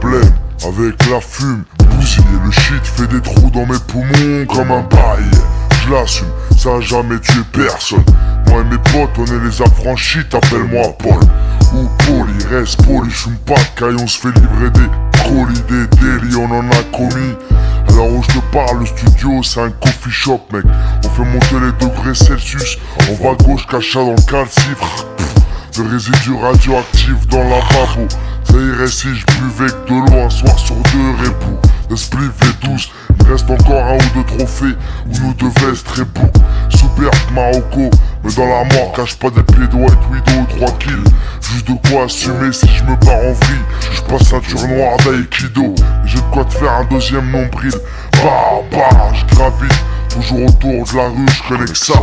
problème avec la fume, bousillé, le shit fait des trous dans mes poumons comme un bail. Je l'assume, ça a jamais tué personne. Moi et mes potes, on est les affranchis, t'appelles-moi Paul ou Poli, reste poli, j'fume pas de caille, on se fait livrer des colis, des délits, on en a commis. Alors où je te parle, le studio c'est un coffee shop mec. On fait monter les degrés Celsius, on va gauche, cacha dans le calcifre. De résidus radioactifs dans la lavabo. Ça irait si je buvais que de l'eau un soir sur deux répou. De spliff et douce, il reste encore un ou deux trophées où nous deux vestes très beaux. Super Marocco, mais dans la mort cache pas des pieds de white widow 3 kills. Juste de quoi assumer si je me pars en vrille. Je passe ceinture noire d'aïkido. J'ai de quoi te faire un deuxième nombril. Je gravite toujours autour de la rue, je connais que ça.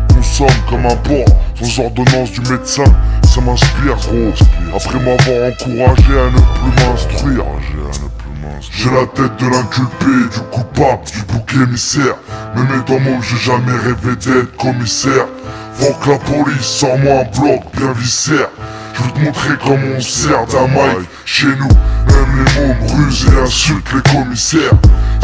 Consomme comme un porc, sans ordonnance du médecin. Ça m'inspire gros, après m'avoir encouragé à ne plus m'instruire. J'ai la tête de l'inculpé, du coupable, du bouc émissaire. Me mets dans mon j'ai jamais rêvé d'être commissaire. Faut que la police, sors-moi un bloc bien viscère. Je veux te montrer comment on sert d'un mic chez nous. Même les mômes rusent et insultent les commissaires.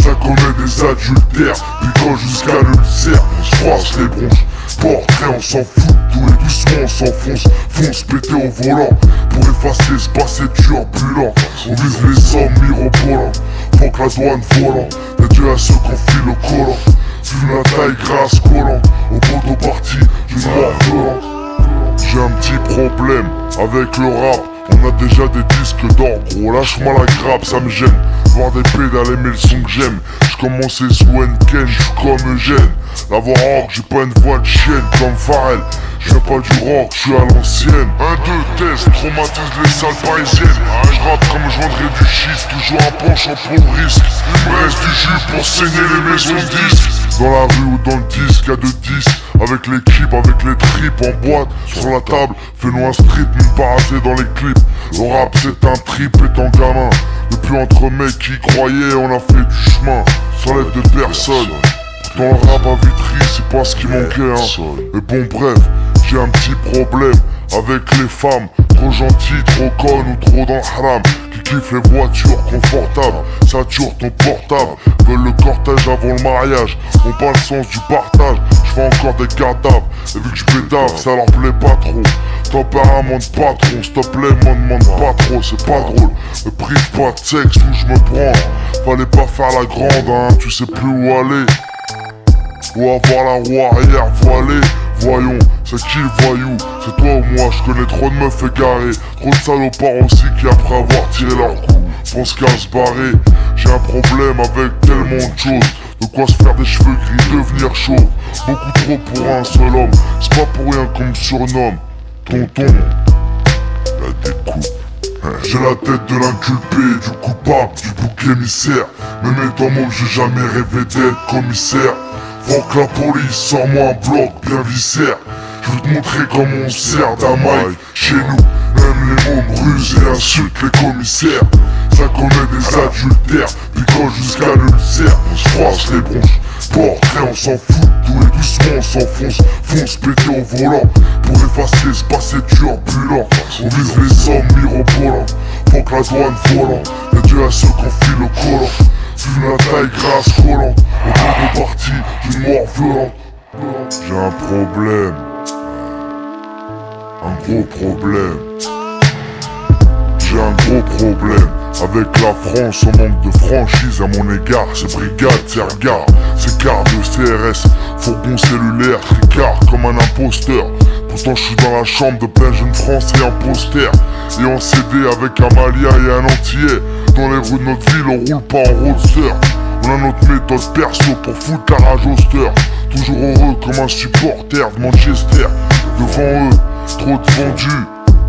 Ça commet des adultères, piquant jusqu'à l'ulcère. On se froisse les bronches, portrait on s'en fout. Tout et doucement on s'enfonce, fonce péter au volant. Pour effacer ce passé turbulent. On vise les sommes mirobolants. Faut que la douane volant, des dieux à ceux qu'on file au collant. Vu la taille grasse collant, au poteau parti d'une mort violente. J'ai un petit problème avec le rap. On a déjà des disques d'or gros, lâche-moi la grappe, ça me gêne. Voir des pédales aimer le son que j'aime. J'commençais sous Ken, j'suis comme Eugène. La voix rock, j'ai pas une voix de chienne comme Pharrell. J'viens pas du rock, j'suis à l'ancienne. Un, deux, test, traumatise les salles parisiennes. J'rappe comme je vendrais du shit, toujours un penchant pour le risque. Il me reste du jus pour saigner les maisons de disques. Dans la rue ou dans le disque, y'a de 10. Avec l'équipe, avec les tripes en boîte. Sur la table, fais-nous un strip, une parasée dans les clips. Le rap c'est un trip étant gamin. Depuis entre mecs qui croyaient, on a fait du chemin. Sans l'aide de personne. Dans le rap à Vitry, c'est pas ce qui manquait hein. Mais bon bref, j'ai un petit problème avec les femmes. Trop gentilles, trop connes ou trop dans le haram. Qui kiffent les voitures confortables, saturent ton portable. Veulent le cortège avant le mariage, ont pas le sens du partage. J'fais encore des cadavres, et vu que j'pédave, ça leur plaît pas trop. Tempérament de patron, s'il te plaît, m'en demande pas trop, c'est pas drôle. Me prive pas de sexe où je me prends. Fallait pas faire la grande, hein, tu sais plus où aller. Ou avoir la roue arrière voilée. Voyons, c'est qui le voyou? C'est toi ou moi? Je connais trop de meufs égarées. Trop de salopards aussi qui après avoir tiré leur coup pensent qu'à se barrer. J'ai un problème avec tellement de choses. De quoi se faire des cheveux gris, devenir chauve. Beaucoup trop pour un seul homme. C'est pas pour rien qu'on me surnomme Tonton. La découpe. J'ai la tête de l'inculpé, du coupable, du bouc émissaire. Me mets dans mon j'ai jamais rêvé d'être commissaire. Faut que la police, sors-moi un bloc bien viscère. Je veux te montrer comment on sert d'un mic chez nous. Même les mômes rusent et insultent les commissaires. Ça commet des adultères, piquant jusqu'à l'ulcère. On se froisse les bronches, portrait on s'en fout. Tout et doucement on s'enfonce, fonce péter au volant. Pour effacer ce passé turbulent. On vise les sommes mirobolants. Faut que la douane volant, des dieux à ceux qu'on file au collant. Vu la taille grasse collante, au bout de partie d'une mort violente. J'ai un problème, un gros problème. J'ai un gros problème avec la France, on manque de franchise à mon égard. Ces brigades, ces regards, ces quarts de CRS, fourgon cellulaire, tricard comme un imposteur. Pourtant je suis dans la chambre de plein jeunes français en poster. Et en CD avec un Malia et un Antillais. Dans les rues de notre ville on roule pas en roadster. On a notre méthode perso pour foutre la rage au stir. Toujours heureux comme un supporter de Manchester. Devant eux, trop de vendus.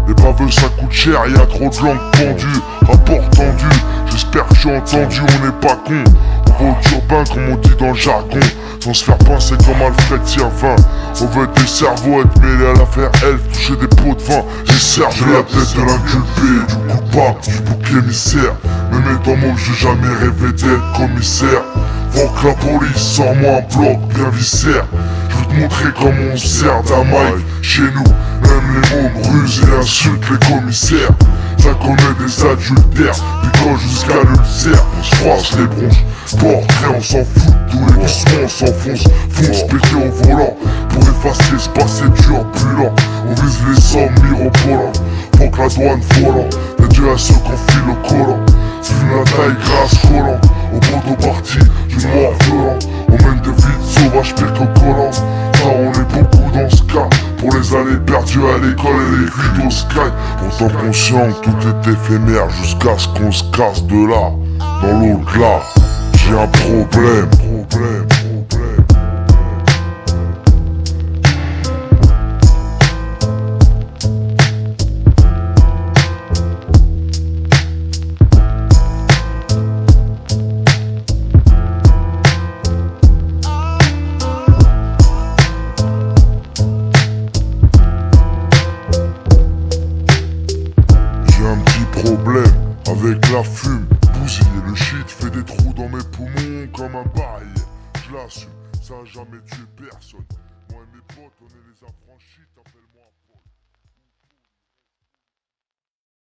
Les baveux ça coûte cher, y'a trop de langues pendues. Rapport tendu, j'espère que j'ai entendu, on n'est pas con. On va au turbin comme on dit dans le jargon. Sans se faire pincer comme Alfred Sirvin. On veut des cerveaux être mêlés à l'affaire elfe, toucher des pots de vin. J'ai servi la tête de l'inculpé, du coupable, du bouc émissaire. Me mets dans mon j'ai jamais rêvé d'être commissaire. Faut que la police, sors-moi un bloc bien viscère. Je veux te montrer comment on sert d'un mic chez nous. Même Même les mômes rusent et insultent les commissaires. Ça commet des adultères, piquant jusqu'à l'ulcère. On se froisse les bronches, portrait on s'en fout. Tous les doucement on s'enfonce, fonce péter au volant. Pour effacer ce passé turbulent, on vise les sommes mirobolantes. Faut que la douane volant, dédié à ceux qu'on file le collant. Fume la taille grasse collant, au poteau parti du noir violent. On mène des vies sauvages pire que collant. Ça on est beaucoup dans ce cas. Pour les années perdues à l'école et les cuites au sky. Pourtant conscient que tout est éphémère jusqu'à ce qu'on se casse de là. Dans l'au-delà, j'ai un problème. Problème avec la fume, bousiller le shit fait des trous dans mes poumons comme un bail. Je l'assume, ça a jamais tué personne. Moi et mes potes, on est les affranchis, t'appelles-moi.